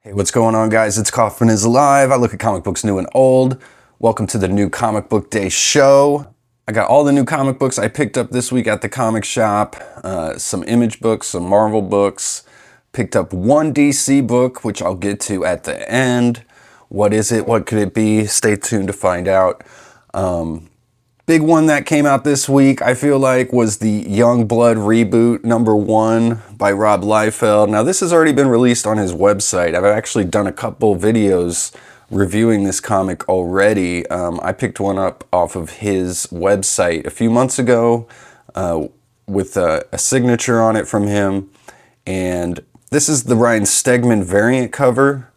Hey, what's going on, guys? It's Kaufman is Alive. I look at comic books new and old. Welcome to the new Comic Book Day show. I got all the new comic books I picked up this week at the comic shop. Some Image books, some Marvel books. Picked up one DC book, which I'll get to at the end. What is it? What could it be? Stay tuned to find out. Big one that came out this week, I feel like, was the Youngblood reboot #1 by Rob Liefeld. Now, this has already been released on his website. I've actually done a couple videos reviewing this comic already. I picked one up off of his website a few months ago with a signature on it from him. And this is the Ryan Stegman variant cover.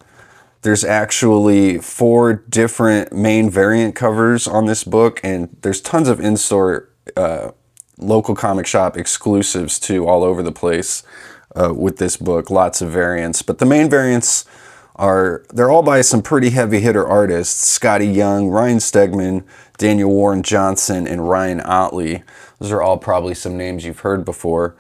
There's actually 4 different main variant covers on this book, and there's tons of in-store local comic shop exclusives too all over the place with this book. Lots of variants, but the main variants they're all by some pretty heavy hitter artists: Scotty Young, Ryan Stegman, Daniel Warren Johnson, and Ryan Ottley. Those are all probably some names you've heard before.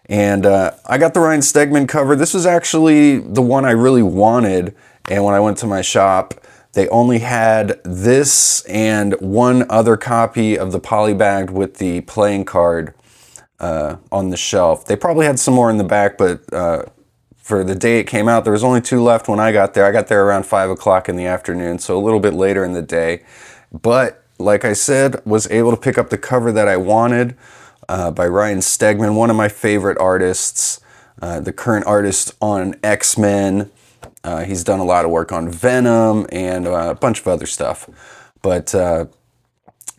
And I got the Ryan Stegman cover. This was actually the one I really wanted. And when I went to my shop, they only had this and one other copy of the polybagged with the playing card on the shelf. They probably had some more in the back, but for the day it came out, there was only 2 left when I got there. I got there around 5 o'clock in the afternoon, so a little bit later in the day. But like I said, was able to pick up the cover that I wanted by Ryan Stegman, one of my favorite artists, the current artist on X-Men. He's done a lot of work on Venom and a bunch of other stuff. But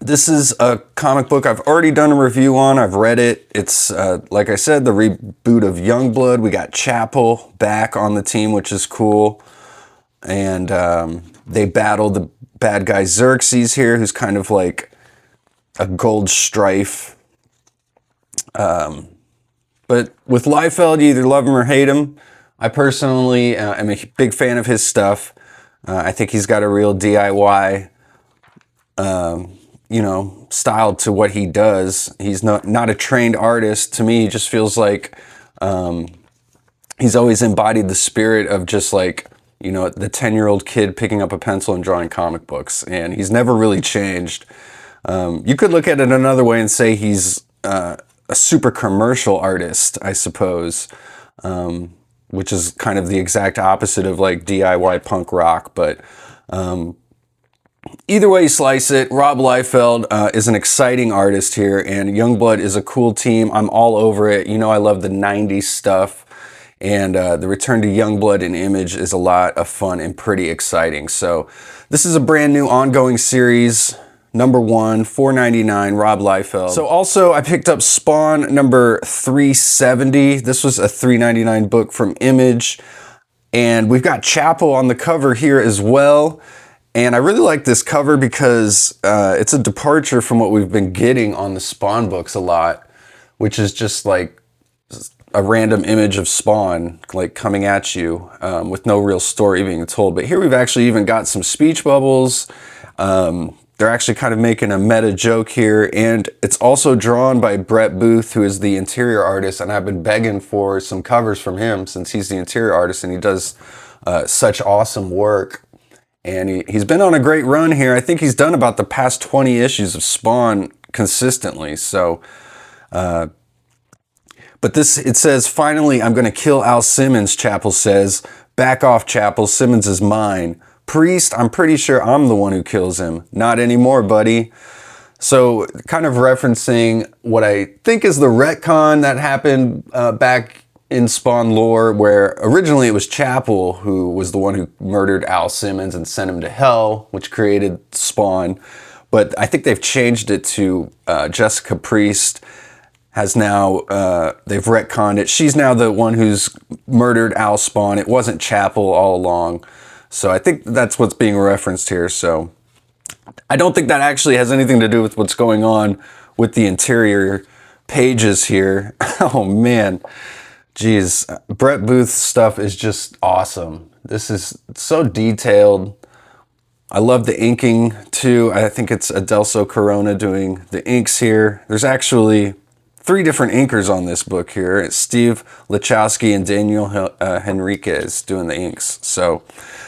this is a comic book I've already done a review on. I've read it. It's, like I said, the reboot of Youngblood. We got Chapel back on the team, which is cool. And they battle the bad guy Xerxes here, who's kind of like a gold strife. But with Liefeld, you either love him or hate him. I personally am a big fan of his stuff. I think he's got a real DIY, style to what he does. He's not a trained artist. To me, he just feels like he's always embodied the spirit of just like, the 10-year-old kid picking up a pencil and drawing comic books. And he's never really changed. You could look at it another way and say he's a super commercial artist, I suppose. Which is kind of the exact opposite of like DIY punk rock. But either way you slice it, Rob Liefeld is an exciting artist here, and Youngblood is a cool team. I'm all over it. I love the 90s stuff, and the return to Youngblood in Image is a lot of fun and pretty exciting. So this is a brand new ongoing series. #1, $4.99, Rob Liefeld. So also I picked up Spawn number 370. This was a $3.99 book from Image. And we've got Chapel on the cover here as well. And I really like this cover because it's a departure from what we've been getting on the Spawn books a lot, which is just like a random image of Spawn like coming at you with no real story being told. But here we've actually even got some speech bubbles. They're actually kind of making a meta joke here, and it's also drawn by Brett Booth, who is the interior artist, and I've been begging for some covers from him since he's the interior artist, and he does such awesome work. And he's been on a great run here. I think he's done about the past 20 issues of Spawn consistently. So, but it says, "Finally, I'm going to kill Al Simmons," Chapel says. "Back off, Chapel. Simmons is mine. Priest, I'm pretty sure I'm the one who kills him. Not anymore, buddy." So kind of referencing what I think is the retcon that happened back in Spawn lore, where originally it was Chapel who was the one who murdered Al Simmons and sent him to hell, which created Spawn. But I think they've changed it to Jessica Priest has now, they've retconned it. She's now the one who's murdered Al Spawn. It wasn't Chapel all along. So I think that's what's being referenced here. So I don't think that actually has anything to do with what's going on with the interior pages here. Oh man, geez. Brett Booth's stuff is just awesome. This is so detailed. I love the inking too. I think it's Adelso Corona doing the inks here. There's actually three different inkers on this book here. It's Steve Lachowski and Daniel Henriquez doing the inks. So,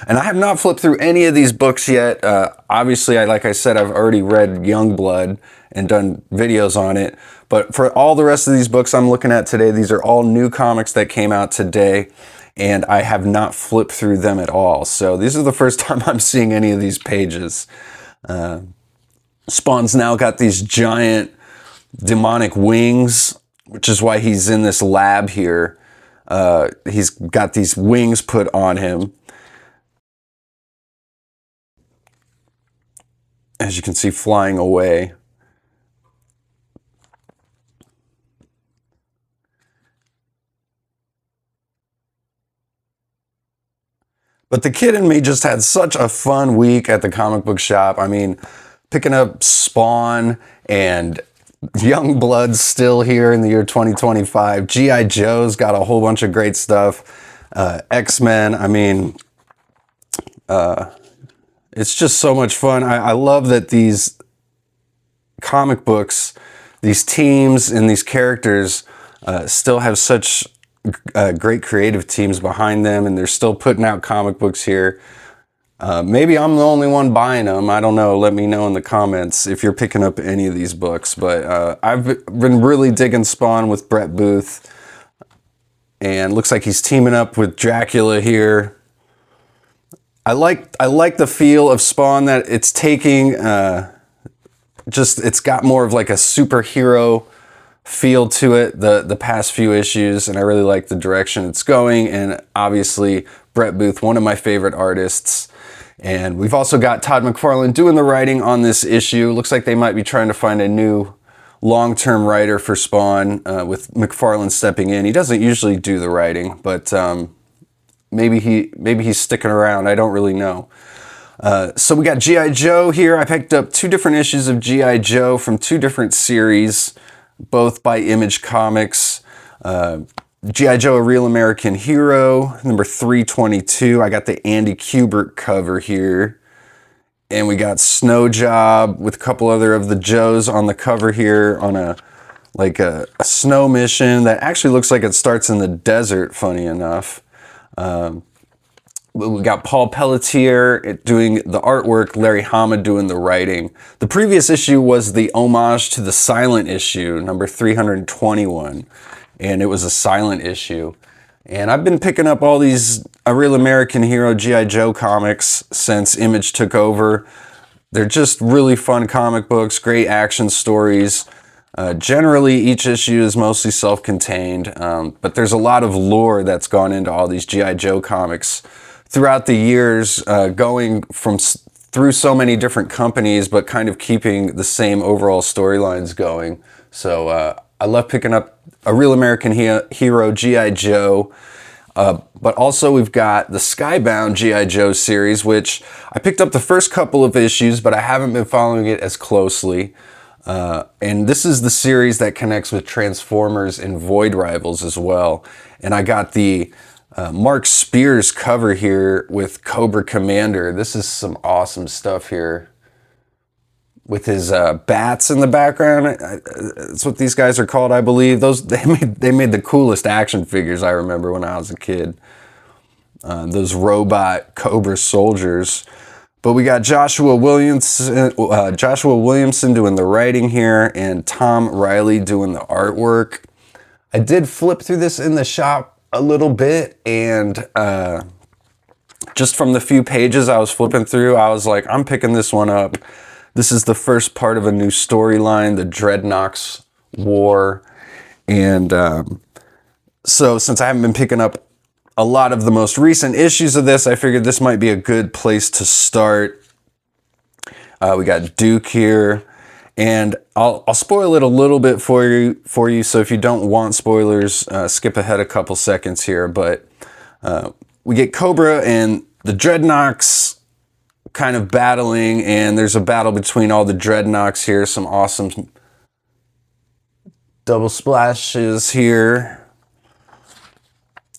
and I have not flipped through any of these books yet. Obviously, like I said, I've already read Youngblood and done videos on it. But for all the rest of these books I'm looking at today, these are all new comics that came out today, and I have not flipped through them at all. So this is the first time I'm seeing any of these pages. Spawn's now got these giant demonic wings, which is why he's in this lab here. He's got these wings put on him. As you can see, flying away. But the kid in me just had such a fun week at the comic book shop. I mean, picking up Spawn and Youngblood's still here in the year 2025. G.I. Joe's got a whole bunch of great stuff. X-Men, I mean, it's just so much fun. I love that these comic books, these teams and these characters still have such great creative teams behind them, and they're still putting out comic books here. Maybe I'm the only one buying them. I don't know. Let me know in the comments if you're picking up any of these books. But I've been really digging Spawn with Brett Booth, and looks like he's teaming up with Dracula here. I like the feel of Spawn, that it's taking it's got more of like a superhero feel to it the past few issues, and I really like the direction it's going. And obviously Brett Booth, one of my favorite artists. And we've also got Todd McFarlane doing the writing on this issue. Looks like they might be trying to find a new long-term writer for Spawn, with McFarlane stepping in. He doesn't usually do the writing, but maybe he's sticking around. I don't really know. So we got G.I. Joe here. I picked up 2 different issues of G.I. Joe from 2 different series, both by Image Comics. G.I. Joe, A Real American Hero, number 322. I got the Andy Kubert cover here. And we got Snow Job with a couple other of the Joes on the cover here on a snow mission that actually looks like it starts in the desert, funny enough. We got Paul Pelletier doing the artwork, Larry Hama doing the writing. The previous issue was the homage to the silent issue, number 321. And it was a silent issue. And I've been picking up all these A Real American Hero G.I. Joe comics since Image took over. They're just really fun comic books, great action stories. Generally, each issue is mostly self-contained, but there's a lot of lore that's gone into all these G.I. Joe comics throughout the years, going through so many different companies, but kind of keeping the same overall storylines going. So I love picking up A Real American Hero G.I. Joe. But also we've got the Skybound G.I. Joe series, which I picked up the first couple of issues, but I haven't been following it as closely. And this is the series that connects with Transformers and Void Rivals as well. And I got the Mark Spears cover here with Cobra Commander. This is some awesome stuff here. With his bats in the background. That's what these guys are called, I believe. They made the coolest action figures I remember when I was a kid. Those robot Cobra soldiers. But we got Joshua Williamson doing the writing here, and Tom Riley doing the artwork. I did flip through this in the shop a little bit, and just from the few pages I was flipping through, I was like, I'm picking this one up. This is the first part of a new storyline, the Dreadnoks War. And so since I haven't been picking up a lot of the most recent issues of this, I figured this might be a good place to start. We got Duke here. And I'll spoil it a little bit for you. So if you don't want spoilers, skip ahead a couple seconds here. But we get Cobra and the Dreadnoks kind of battling, and there's a battle between all the Dreadnoks here. Some awesome double splashes here.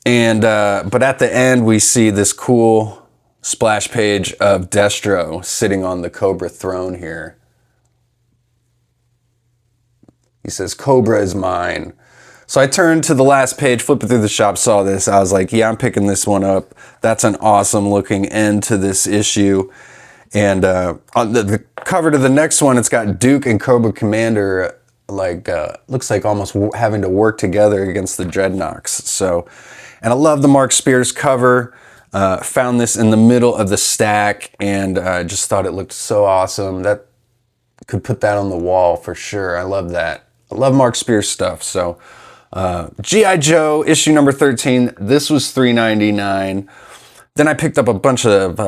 And but at the end we see this cool splash page of Destro sitting on the Cobra throne here. He says, "Cobra is mine." So I turned to the last page, flipping through the shop, saw this. I was like, yeah, I'm picking this one up. That's an awesome looking end to this issue. And on the cover to the next one, it's got Duke and Cobra Commander, like, looks like almost having to work together against the Dreadnoks. So, and I love the Mark Spears cover. Found this in the middle of the stack and just thought it looked so awesome. That could put that on the wall for sure. I love that. I love Mark Spears stuff. So G.I. Joe issue number 13. This was $3.99. Then I picked up a bunch of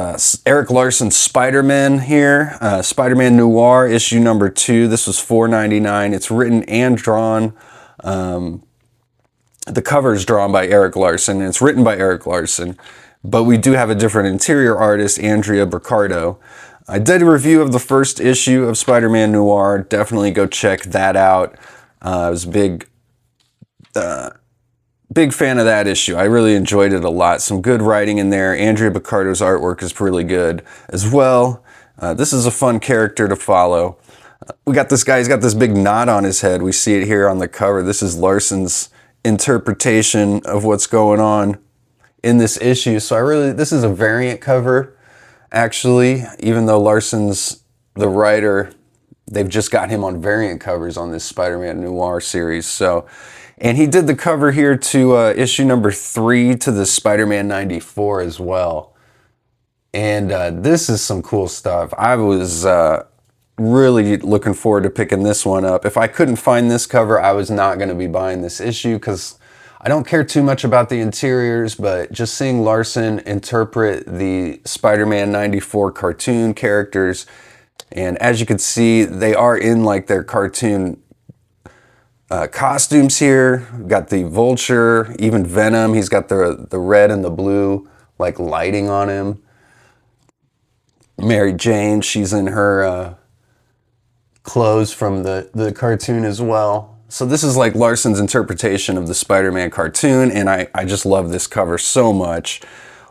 Eric Larson Spider-Man here. Spider-Man Noir issue number 2. This was $4.99. It's written and drawn. The cover is drawn by Eric Larson and it's written by Eric Larson. But we do have a different interior artist, Andrea Bricardo. I did a review of the first issue of Spider-Man Noir. Definitely go check that out. I was a big fan of that issue. I really enjoyed it a lot. Some good writing in there. Andrea Bricardo's artwork is really good as well. This is a fun character to follow. We got this guy, he's got this big knot on his head. We see it here on the cover. This is Larson's interpretation of what's going on in this issue. So this is a variant cover, actually, even though Larson's the writer, they've just got him on variant covers on this Spider-Man Noir series. So, and he did the cover here to issue number 3 to the Spider-Man 94 as well. And this is some cool stuff. I was really looking forward to picking this one up. If I couldn't find this cover, I was not going to be buying this issue because I don't care too much about the interiors, but just seeing Larson interpret the Spider-Man 94 cartoon characters, and as you can see, they are in like their cartoon costumes here. We've got the Vulture, even Venom. He's got the red and the blue like lighting on him. Mary Jane, she's in her clothes from the cartoon as well. So this is like Larson's interpretation of the Spider-Man cartoon, and I just love this cover so much.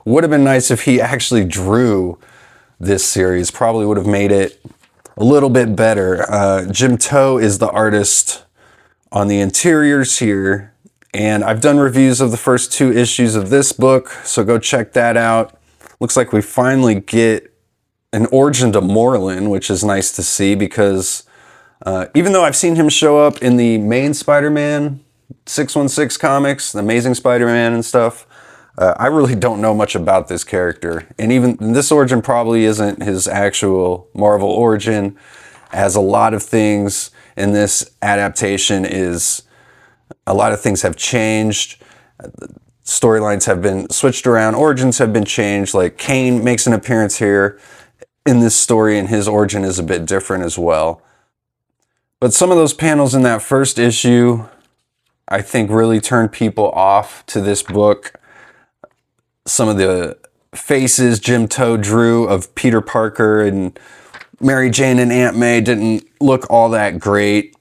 Would have been nice if he actually drew this series. Probably would have made it a little bit better. Jim Toe is the artist on the interiors here, and I've done reviews of the first 2 issues of this book, so go check that out. Looks like we finally get an origin to Moreland, which is nice to see because even though I've seen him show up in the main Spider-Man 616 comics, the Amazing Spider-Man and stuff, I really don't know much about this character. And even this origin probably isn't his actual Marvel origin, as a lot of things in this adaptation a lot of things have changed. Storylines have been switched around, origins have been changed. Like Kane makes an appearance here in this story and his origin is a bit different as well. But some of those panels in that first issue, I think really turned people off to this book. Some of the faces Jim Toe drew of Peter Parker and Mary Jane and Aunt May didn't look all that great.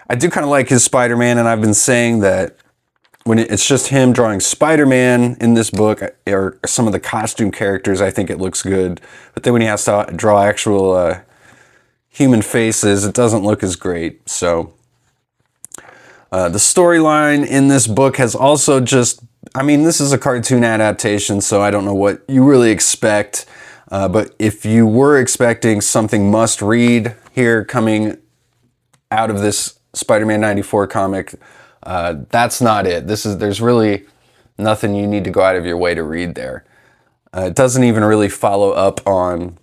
I do kind of like his Spider-Man, and I've been saying that when it's just him drawing Spider-Man in this book, or some of the costume characters, I think it looks good. But then when he has to draw actual human faces, it doesn't look as great. So the storyline in this book has also this is a cartoon adaptation, so I don't know what you really expect. But if you were expecting something must read here coming out of this Spider-Man 94 comic, that's not it. There's really nothing you need to go out of your way to read there. It doesn't even really follow up on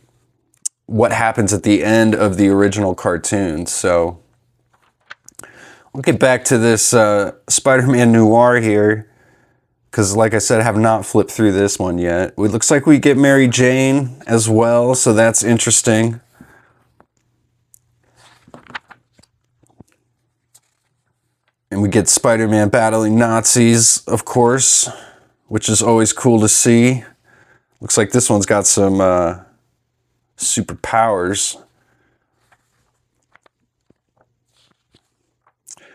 what happens at the end of the original cartoon. So we'll get back to this Spider-Man Noir here, because like I said, I have not flipped through this one yet. It looks like we get Mary Jane as well, so that's interesting. And we get Spider-Man battling Nazis, of course, which is always cool to see. Looks like this one's got some superpowers.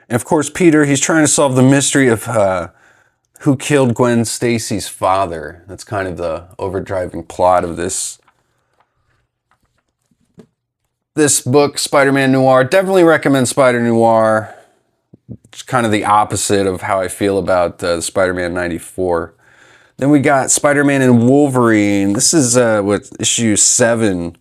And of course, Peter, he's trying to solve the mystery of who killed Gwen Stacy's father. That's kind of the overdriving plot of this book, Spider-Man Noir. Definitely recommend Spider Noir. It's kind of the opposite of how I feel about Spider-Man 94. Then we got Spider-Man and Wolverine. This is issue 7.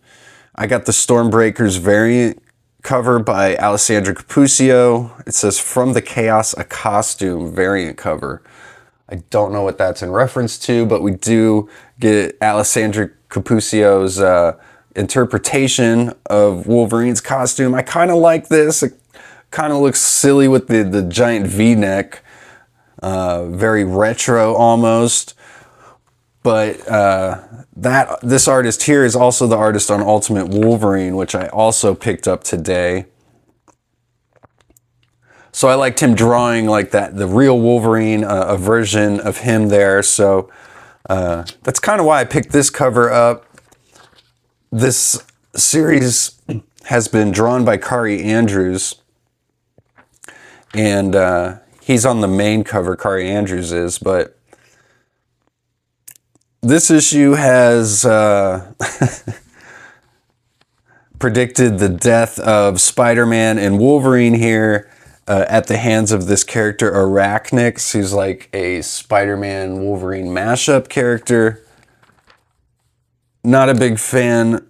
I got the Stormbreakers variant cover by Alessandro Cappuccio. It says From the Chaos, a Costume variant cover. I don't know what that's in reference to, but we do get Alessandro Cappuccio's interpretation of Wolverine's costume. I kind of like this. It kind of looks silly with the giant V-neck. Very retro almost. But this artist here is also the artist on Ultimate Wolverine, which I also picked up today. So I liked him drawing like that, the real Wolverine, a version of him there. So that's kind of why I picked this cover up. This series has been drawn by Kari Andrews. And he's on the main cover, Kari Andrews is, but this issue has predicted the death of Spider-Man and Wolverine here at the hands of this character, Arachnix, who's like a Spider-Man Wolverine mashup character. Not a big fan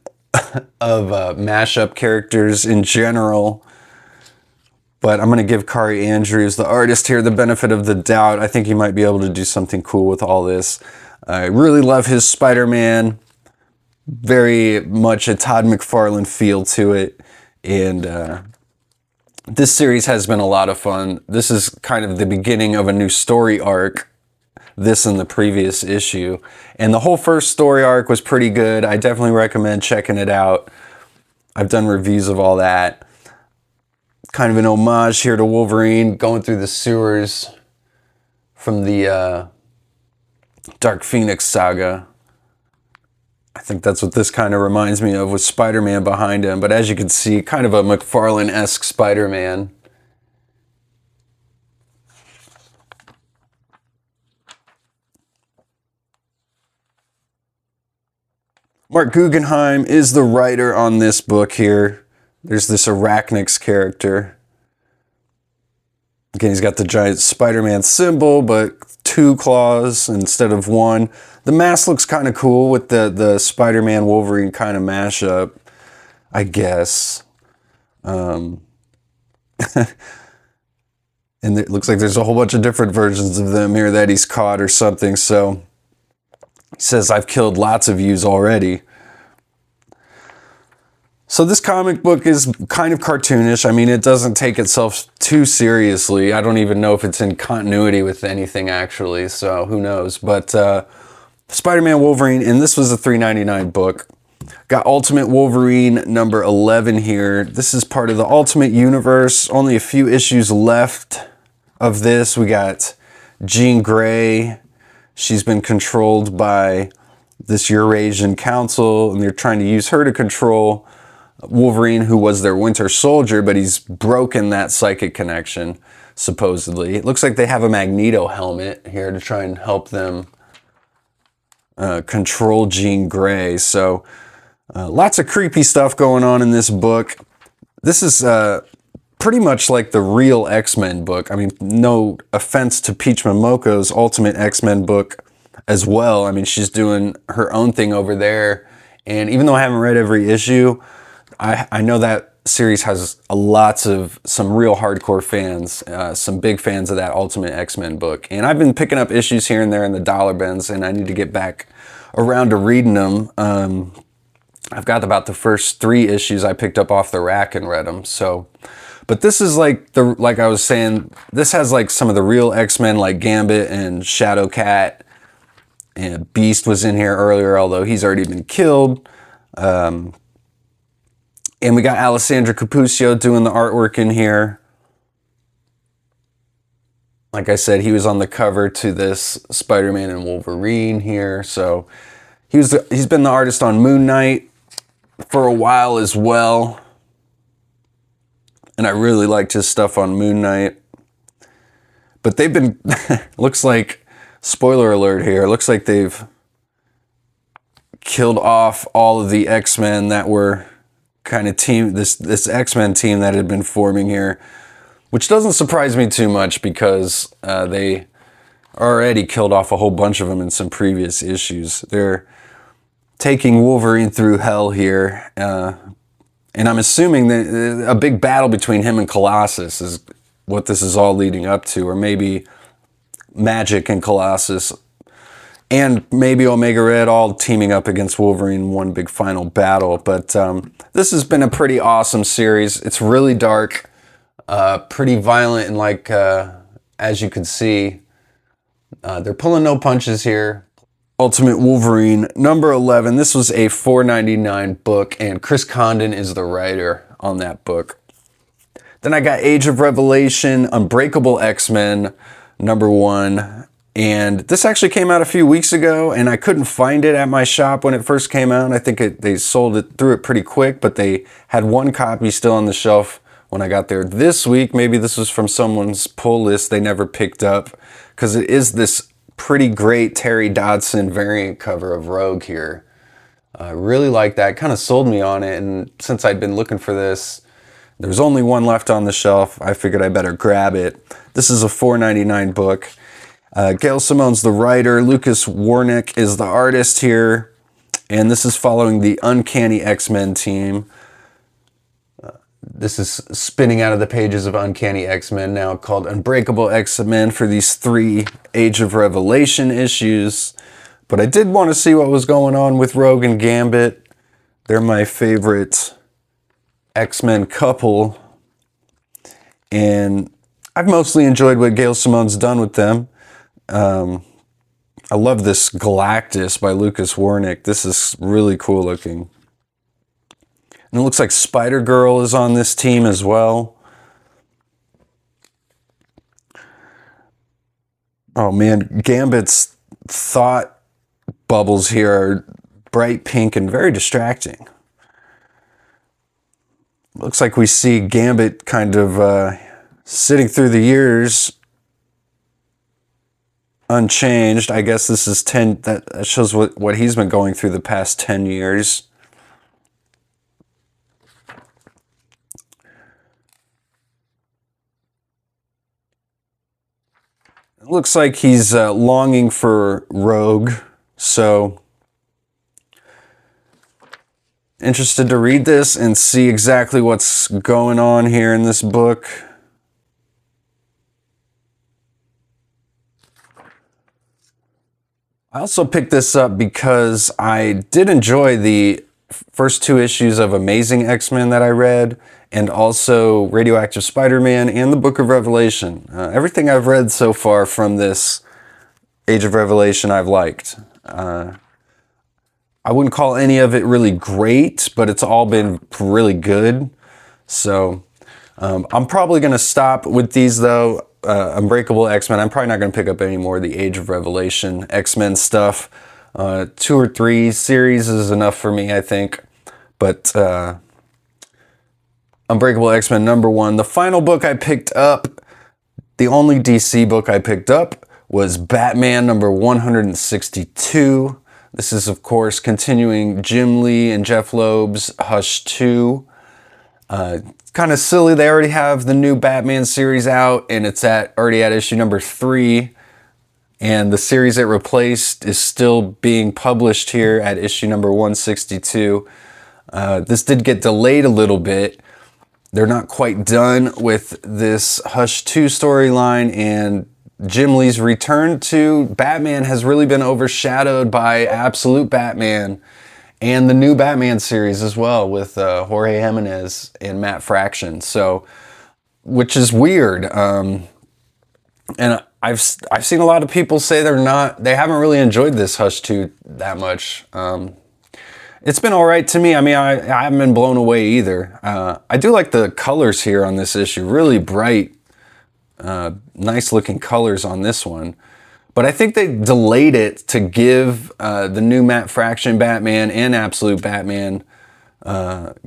of mashup characters in general. But I'm going to give Kari Andrews, the artist here, the benefit of the doubt. I think he might be able to do something cool with all this. I really love his Spider-Man. Very much a Todd McFarlane feel to it. And this series has been a lot of fun. This is kind of the beginning of a new story arc. This and the previous issue. And the whole first story arc was pretty good. I definitely recommend checking it out. I've done reviews of all that. Kind of an homage here to Wolverine going through the sewers from the Dark Phoenix saga. I think that's what this kind of reminds me of with Spider-Man behind him. But as you can see, kind of a McFarlane-esque Spider-Man. Mark Guggenheim is the writer on this book here. There's this Arachnix character. Again, he's got the giant Spider-Man symbol, but 2 claws instead of 1. The mask looks kind of cool with the Spider-Man Wolverine kind of mashup, I guess. And it looks like there's a whole bunch of different versions of them here that he's caught or something. So he says, I've killed lots of yous already. So this comic book is kind of cartoonish. I mean, it doesn't take itself too seriously. I don't even know if it's in continuity with anything, actually. So who knows? But Spider-Man Wolverine, and this was a $3.99 book. Got Ultimate Wolverine number 11 here. This is part of the Ultimate Universe. Only a few issues left of this. We got Jean Grey. She's been controlled by this Eurasian council, and they're trying to use her to control Wolverine, who was their Winter Soldier, but he's broken that psychic connection, supposedly. It looks like they have a Magneto helmet here to try and help them control Jean Grey. So lots of creepy stuff going on in this book. This is pretty much like the real X-Men book. I mean, no offense to Peach Momoko's Ultimate X-Men book as well. I mean, she's doing her own thing over there. And even though I haven't read every issue, I know that series has lots of some real hardcore fans, some big fans of that Ultimate X-Men book. And I've been picking up issues here and there in the dollar bins, and I need to get back around to reading them. I've got about the first 3 issues I picked up off the rack and read them. So, but this is like I was saying, this has like some of the real X-Men, like Gambit and Shadowcat, and Beast was in here earlier, although he's already been killed. And we got Alessandro Cappuccio doing the artwork in here. Like I said, he was on the cover to this Spider-Man and Wolverine here. So he's been the artist on Moon Knight for a while as well. And I really liked his stuff on Moon Knight. But they've been, looks like, spoiler alert here, looks like they've killed off all of the X-Men that were kind of this X-Men team that had been forming here which doesn't surprise me too much because they already killed off a whole bunch of them in some previous issues. They're taking Wolverine through hell here, and I'm assuming that a big battle between him and Colossus is what this is all leading up to, or maybe Magic and Colossus, and maybe Omega Red all teaming up against Wolverine in one big final battle. But this has been a pretty awesome series. It's really dark, pretty violent, and like, as you can see, they're pulling no punches here. Ultimate Wolverine, number 11. This was a $4.99 book, and Chris Condon is the writer on that book. Then I got Age of Revelation, Unbreakable X-Men, number 1. And this actually came out a few weeks ago, and I couldn't find it at my shop when it first came out. I think they sold it through it pretty quick, but they had one copy still on the shelf when I got there this week. Maybe this was from someone's pull list they never picked up, because it is this pretty great Terry Dodson variant cover of Rogue here. I really like that. Kind of sold me on it, and since I'd been looking for this, there's only one left on the shelf. I figured I better grab it. This is a $4.99 book. Gail Simone's the writer. Lucas Warnick is the artist here, and this is following the Uncanny X-Men team. This is spinning out of the pages of Uncanny X-Men, now called Unbreakable X-Men, for these 3 Age of Revelation issues. But I did want to see what was going on with Rogue and Gambit. They're my favorite X-Men couple, and I've mostly enjoyed what Gail Simone's done with them. I love this Galactus by Lucas Warnick. This is really cool looking. And it looks like Spider-Girl is on this team as well. Oh man, Gambit's thought bubbles here are bright pink and very distracting. Looks like we see Gambit kind of sitting through the years unchanged. I guess this is 10, that shows what he's been going through the past 10 years. It looks like he's longing for Rogue, so interested to read this and see exactly what's going on here in this book. I also picked this up because I did enjoy the first 2 issues of Amazing X-Men that I read, and also Radioactive Spider-Man and the Book of Revelation. Everything I've read so far from this Age of Revelation I've liked. I wouldn't call any of it really great, but it's all been really good. So I'm probably going to stop with these though. Unbreakable X-Men, I'm probably not going to pick up any more of the Age of Revelation X-Men stuff. 2 or 3 series is enough for me, I think. But Unbreakable X-Men number 1. The final book I picked up, the only DC book I picked up, was Batman number 162. This is, of course, continuing Jim Lee and Jeff Loeb's Hush 2. Kind of silly, they already have the new Batman series out, and it's already at issue number 3. And the series it replaced is still being published here at issue number 162. This did get delayed a little bit. They're not quite done with this Hush 2 storyline, and Jim Lee's return to Batman has really been overshadowed by Absolute Batman and the new Batman series as well, with Jorge Jimenez and Matt Fraction. So, which is weird. And I've seen a lot of people say they haven't really enjoyed this Hush 2 that much. It's been all right to me. I mean, I haven't been blown away either. I do like the colors here on this issue. Really bright, nice looking colors on this one. But I think they delayed it to give the new Matt Fraction Batman and Absolute Batman,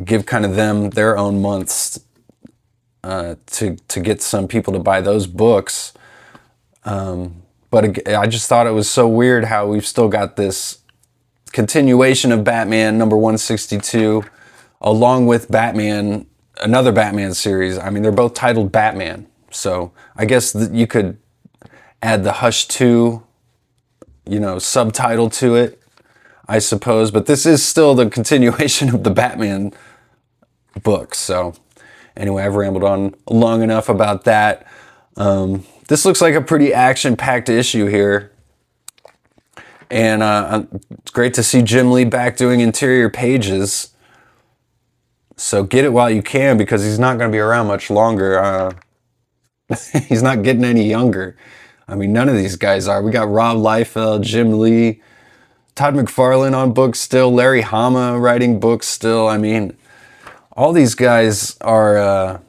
give kind of them their own months to get some people to buy those books. But I just thought it was so weird how we've still got this continuation of Batman number 162 along with Batman, another Batman series. I mean, they're both titled Batman. So I guess you could add the Hush 2, you know, subtitle to it, I suppose. But this is still the continuation of the Batman book. So anyway, I've rambled on long enough about that. This looks like a pretty action-packed issue here. And it's great to see Jim Lee back doing interior pages. So get it while you can, because he's not going to be around much longer. He's not getting any younger. I mean, none of these guys are. We got Rob Liefeld, Jim Lee, Todd McFarlane on books still, Larry Hama writing books still. I mean, all these guys are,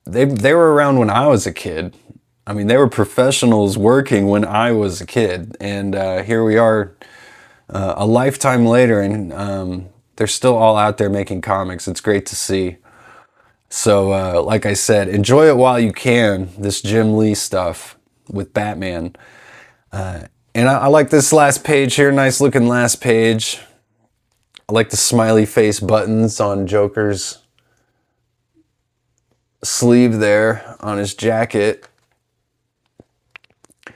they were around when I was a kid. I mean, they were professionals working when I was a kid. And here we are a lifetime later, and they're still all out there making comics. It's great to see. So, like I said, enjoy it while you can, this Jim Lee stuff with Batman. And I like this last page here, nice looking last page. I like the smiley face buttons on Joker's sleeve there on his jacket.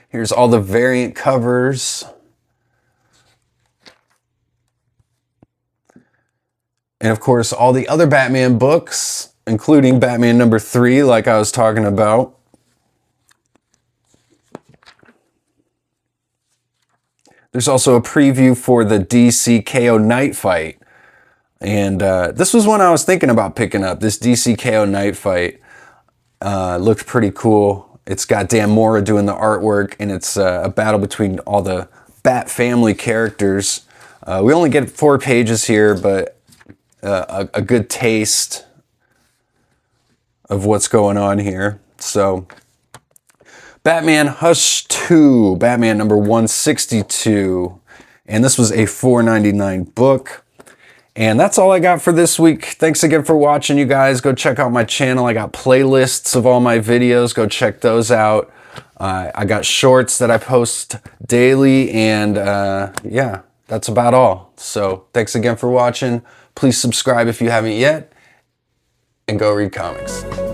Here's all the variant covers. And of course, all the other Batman books, including Batman #3, like I was talking about. There's also a preview for the DC KO Night Fight. And this was one I was thinking about picking up. This DC KO Night Fight looked pretty cool. It's got Dan Mora doing the artwork, and it's a battle between all the Bat family characters. We only get 4 pages here, but a good taste of what's going on here. So, Batman Hush 2, Batman number 162. And this was a $4.99 book. And that's all I got for this week. Thanks again for watching, you guys. Go check out my channel. I got playlists of all my videos. Go check those out. I got shorts that I post daily. And yeah, that's about all. So thanks again for watching. Please subscribe if you haven't yet. And go read comics.